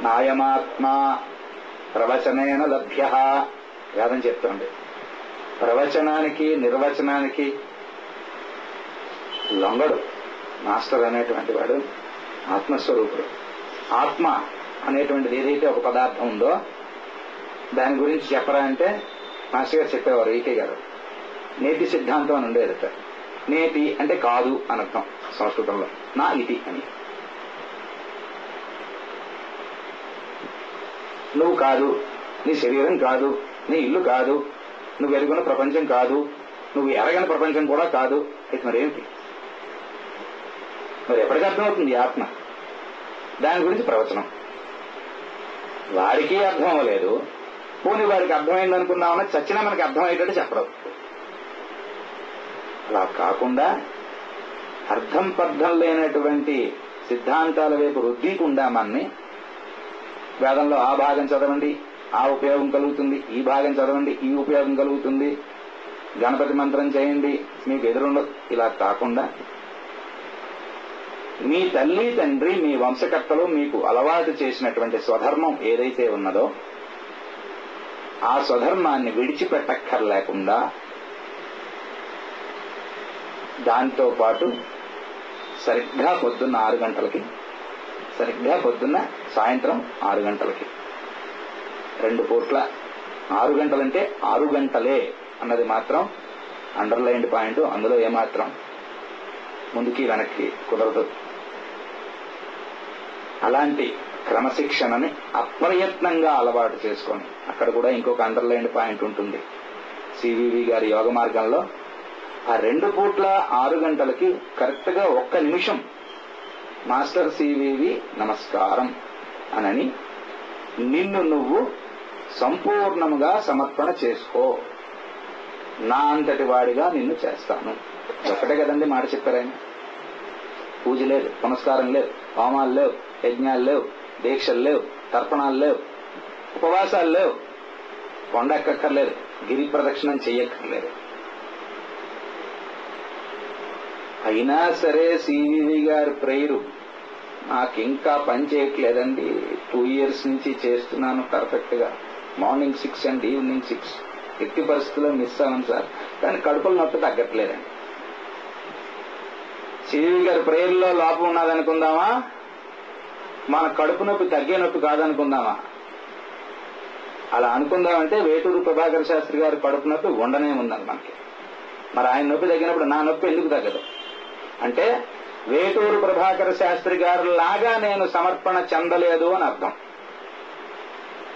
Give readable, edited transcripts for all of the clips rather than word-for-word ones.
నాయమాత్మా ప్రవచనేన లభ్య. వేదం చెప్తుంది ప్రవచనానికి నిర్వచనానికి లొంగడు మాస్టర్ అనేటువంటి వాడు ఆత్మస్వరూపుడు. ఆత్మ అనేటువంటిది ఏదైతే ఒక పదార్థం ఉందో దాని గురించి చెప్పరా అంటే మాస్టర్ గారు చెప్పేవారు, ఈకే గారు. నేతి సిద్ధాంతం అని ఉండేది. నేతి అంటే కాదు అని అర్థం సంస్కృతంలో, నా ఇతి అని. నువ్వు కాదు, నీ శరీరం కాదు, నీ ఇల్లు కాదు, నువ్వు ఎరుగున్న ప్రపంచం కాదు, నువ్వు ఎరగని ప్రపంచం కూడా కాదు. అయితే మరేమిటి? మరి ఎప్పటికీ అర్థమవుతుంది ఆత్మ? దాని గురించి ప్రవచనం. వాడికి అర్థం అవ్వలేదు, పోనీ వాడికి అర్థమైంది అనుకున్నామని చచ్చినా మనకి అర్థమయ్యేటట్టు చెప్పడం. అలా కాకుండా అర్థం పర్థం లేనటువంటి సిద్ధాంతాల వైపు రుద్దీకుండా మనని వేదంలో ఆ భాగం చదవండి, ఆ ఉపయోగం కలుగుతుంది, ఈ భాగం చదవండి, ఈ ఉపయోగం కలుగుతుంది, గణపతి మంత్రం చేయండి మీకు ఎదురుండదు, ఇలా కాకుండా మీ తల్లి తండ్రి మీ వంశకర్తలు మీకు అలవాటు చేసినటువంటి స్వధర్మం ఏదైతే ఉన్నదో ఆ స్వధర్మాన్ని విడిచిపెట్టక్కర్లేకుండా దాంతో పాటు సరిగ్గా పొద్దున్న 6 గంటలకి, సరిగ్గా పొద్దున్న సాయంత్రం 6 గంటలకి, 2 పూట్ల 6 గంటలంటే 6 గంటలే అన్నది మాత్రం అండర్లైన్డ్ పాయింట్. అందులో ఏమాత్రం ముందుకి వెనక్కి కుదరదు. అలాంటి క్రమశిక్షణని అప్రయత్నంగా అలవాటు చేసుకొని, అక్కడ కూడా ఇంకొక అండర్లైన్డ్ పాయింట్ ఉంటుంది. సివివి గారి యోగ మార్గంలో ఆ 2 పూట్ల 6 గంటలకి కరెక్ట్ గా 1 నిమిషం మాస్టర్ సివివి నమస్కారం అనని నిన్ను నువ్వు సంపూర్ణముగా సమర్పణ చేసుకో, నా అంతటి వాడిగా నిన్ను చేస్తాను. ఒకటే కదండి మాట చెప్పారాయన. పూజ లేదు, పునస్కారం లేదు, హోమాలు లేవు, యజ్ఞాలు లేవు, దీక్షలు లేవు, తర్పణాలు లేవు, ఉపవాసాలు లేవు, కొండ ఎక్కక్కర్లేదు, గిరి ప్రదక్షిణం చెయ్యక్కర్లేదు. అయినా సరే సివివి గారి ప్రేయరు నాకింకా పని చేయట్లేదండి, 2 years నుంచి చేస్తున్నాను పర్ఫెక్ట్ గా, మార్నింగ్ 6 అండ్ ఈవినింగ్ 6, ఎట్టి పరిస్థితుల్లో మిస్ అవ్వను సార్, కానీ కడుపులో నొప్పి తగ్గట్లేదండి. సివివి గారి ప్రేయర్లో లోపం ఉన్నదనుకుందామా, మన కడుపు నొప్పి తగ్గే నొప్పి కాదనుకుందామా? అలా అనుకుందామంటే వేటూరు ప్రభాకర్ శాస్త్రి గారి కడుపు నొప్పి ఉండనే ఉందని మనకి. మరి ఆయన నొప్పి తగ్గినప్పుడు నా నొప్పి ఎందుకు తగ్గదు? అంటే వేటూరు ప్రభాకర శాస్త్రి గారు లాగా నేను సమర్పణ చెందలేదు అని అర్థం.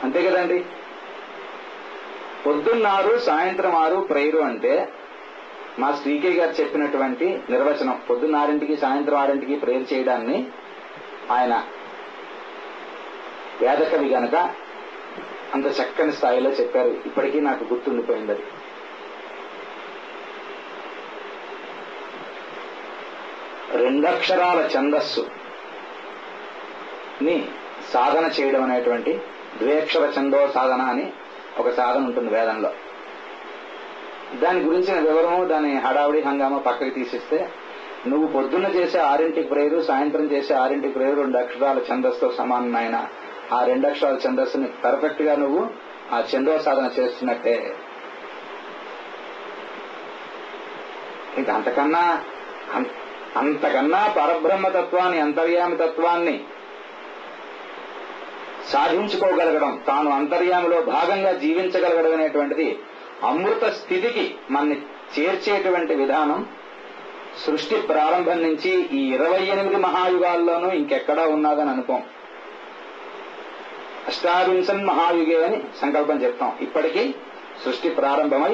అంతే కదండి. పొద్దున్న 6 సాయంత్రం 6 ప్రేయరు అంటే మా శ్రీకే గారు చెప్పినటువంటి నిర్వచనం. పొద్దున్న 6ంటికి సాయంత్రం 6ంటికి ప్రేయర్ చేయడాన్ని ఆయన వేదకవి గనక అంత చక్కని స్థాయిలో చెప్పారు. ఇప్పటికీ నాకు గుర్తుండిపోయింది అది. రెండక్షరాల ఛందస్సు ని సాధన చేయడం అనేటువంటి ద్వేక్షర ఛందో సాధన అని ఒక సాధన ఉంటుంది వేదంలో. దాని గురించిన వివరము, దాని హడావుడి హంగామా పక్కకి తీసిస్తే, నువ్వు పొద్దున్న చేసే 6ంటికి ప్రేయరు, సాయంత్రం చేసే 6ంటికి ప్రేయరు 2 అక్షరాల ఛందస్సుతో సమానం. ఆయన ఆ 2 అక్షరాల ఛందస్సుని పర్ఫెక్ట్ గా నువ్వు ఆ ఛందో సాధన చేస్తున్నట్టే. ఇది అంతకన్నా పరబ్రహ్మతత్వాన్ని, అంతర్యామి తత్వాన్ని సాధించుకోగలగడం, తాను అంతర్యామిలో భాగంగా జీవించగలగడం అనేటువంటిది అమృత స్థితికి మనని చేర్చేటువంటి విధానం సృష్టి ప్రారంభం నుంచి ఈ 28 మహాయుగాల్లోనూ ఇంకెక్కడా ఉన్నదని అనుకోం. అష్టావింశన్ మహాయుగే అని సంకల్పం చెప్తాం. ఇప్పటికీ సృష్టి ప్రారంభమై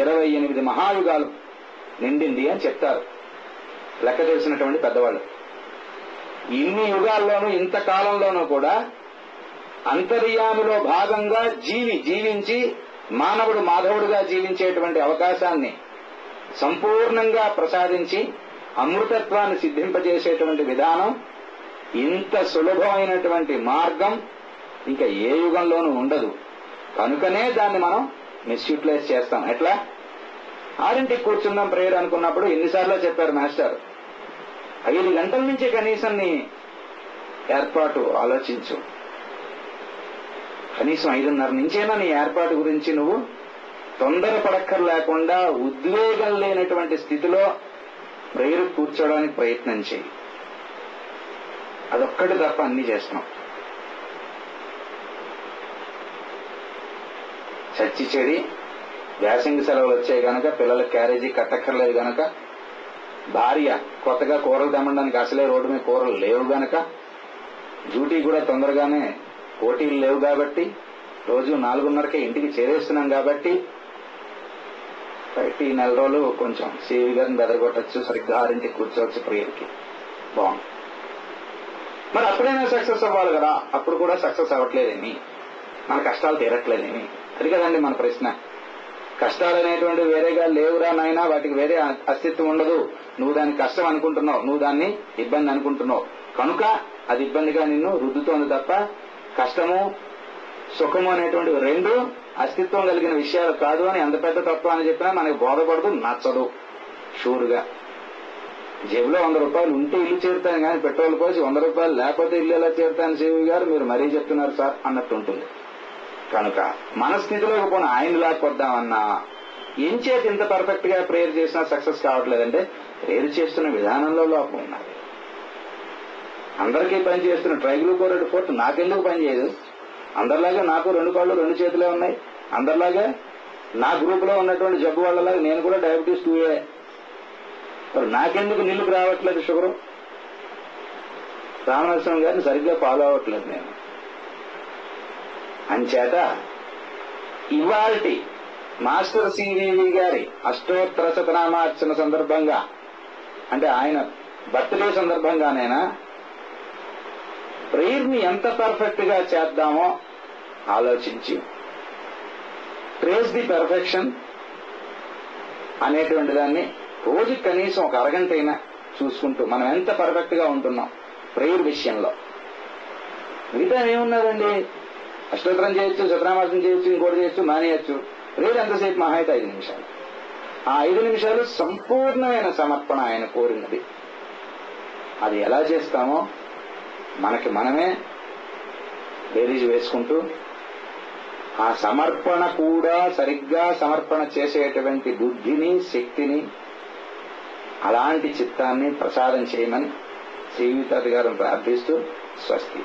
28 మహాయుగాలు నిండింది అని చెప్తారు లెక్క తెలిసినటువంటి పెద్దవాళ్ళు. ఇన్ని యుగాల్లోనూ ఇంతకాలంలోనూ కూడా అంతర్యామిలో భాగంగా జీవించి మానవుడు మాధవుడుగా జీవించేటువంటి అవకాశాన్ని సంపూర్ణంగా ప్రసాదించి అమృతత్వాన్ని సిద్ధింపజేసేటువంటి విధానం, ఇంత సులభమైనటువంటి మార్గం ఇంకా ఏ యుగంలోనూ ఉండదు. కనుకనే దాన్ని మనం మిస్యూటిలైజ్ చేస్తాం. ఎట్లా? 6ంటికి కూర్చుందాం ప్రేయర్ అనుకున్నప్పుడు ఎన్నిసార్లు చెప్పారు మాస్టర్, 5 గంటల నుంచి కనీసం నీ ఏర్పాటు ఆలోచించు. కనీసం 5:30 నుంచైనా నీ ఏర్పాటు గురించి నువ్వు తొందరపడక్కర్లేకుండా ఉద్వేగం లేనటువంటి స్థితిలో ప్రేయర్ కూర్చోవడానికి ప్రయత్నం చేయి. అదొక్కటి తప్ప అన్ని చేస్తున్నాం. చచ్చి చెడి వేసంగి సెలవులు వచ్చాయి గనక పిల్లలకు క్యారేజీ కట్టక్కర్లేదు గనక, భార్య కొత్తగా కూరలు తెమ్మడానికి అసలే రోడ్డు మీద కూరలు లేవు గనక, డ్యూటీ కూడా తొందరగానే పోటీలు లేవు కాబట్టి రోజు 4:30కే ఇంటికి చేరేస్తున్నాం కాబట్టి ఈ నెల రోజులు కొంచెం సివి గారిని బెదరగొట్టచ్చు, సరిగ్గా 6ంటికి కూర్చోవచ్చు ప్రేయర్కి. బాగుంది. మరి అప్పుడైనా సక్సెస్ అవ్వాలి కదా. అప్పుడు కూడా సక్సెస్ అవ్వట్లేదేమి, మన కష్టాలు తీరట్లేదేమి? అది కదండి మన ప్రశ్న. కష్టాలు అనేటువంటి వేరేగా లేవురా నాయనా, వాటికి వేరే అస్తిత్వం ఉండదు. నువ్వు దాన్ని కష్టం అనుకుంటున్నావు, నువ్వు దాన్ని ఇబ్బంది అనుకుంటున్నావు కనుక అది ఇబ్బందిగా నిన్ను రుద్దుతోంది తప్ప కష్టము సుఖము అనేటువంటి రెండు అస్తిత్వం కలిగిన విషయాలు కాదు అని ఎంత పెద్ద తత్వాన్ని చెప్పినా మనకి బోధపడదు, నచ్చదు. షూర్గా జేబులో 100 రూపాయలు ఉంటే ఇల్లు చేరుతాను కానీ పెట్రోల్ పోసి 100 రూపాయలు లేకపోతే ఇల్లు ఎలా చేరుతాను సివి గారు, మీరు మరీ చెప్తున్నారు సార్ అన్నట్టు ఉంటుంది. కనుక మన స్థితిలోకి పోయిన ఆయన లేకపోద్దామన్నా ఏం చేతి ఇంత పర్ఫెక్ట్ గా ప్రేయర్ చేసినా సక్సెస్ కావట్లేదంటే ప్రేయర్ చేస్తున్న విధానంలో లోపం ఉన్నది. అందరికీ పని చేస్తున్న ట్రైగ్లూకోర్ రిపోర్ట్ నాకెందుకు పని చేయదు? అందరిలాగా నాకు 2 కాళ్ళు 2 చేతులే ఉన్నాయి. అందరిలాగా నా గ్రూప్ లో ఉన్నటువంటి జబ్బు వాళ్ళలాగా నేను కూడా డయాబెటీస్ 2A. మరి నాకెందుకు నీళ్లకు రావట్లేదు షుగరు? రామనరసింహ గారిని సరిగ్గా ఫాలో అవ్వట్లేదు నేను. అంచేత ఇవాల్టి మాస్టర్ సివివి గారి అష్టోత్తర శతనామార్చన సందర్భంగా, అంటే ఆయన బర్త్డే సందర్భంగానైనా ప్రేయర్ ని ఎంత పర్ఫెక్ట్ గా చేద్దామో ఆలోచించి ట్రేస్ ది పెర్ఫెక్షన్ అనేటువంటి దాన్ని రోజు కనీసం 1 అరగంట అయినా చూసుకుంటూ మనం ఎంత పర్ఫెక్ట్ గా ఉంటున్నాం ప్రేయర్ విషయంలో. మిగతా ఏమున్నదండి, అష్టోత్తరం చేయొచ్చు, శతనామార్చన చేయొచ్చు, ఇంకోటి చేయొచ్చు, మానేయచ్చు. ప్రేయర్ ఎంతసేపు? మహా అయితే 5 నిమిషాలు. ఆ 5 నిమిషాలు సంపూర్ణమైన సమర్పణ ఆయన కోరినది. అది ఎలా చేస్తామో మనకి మనమే బేరీజు వేసుకుంటూ ఆ సమర్పణ కూడా సరిగ్గా సమర్పణ చేసేటువంటి బుద్ధిని, శక్తిని, అలాంటి చిత్తాన్ని ప్రసాదం చేయమని శ్రీవితాత గారిని ప్రార్థిస్తూ స్వస్తి.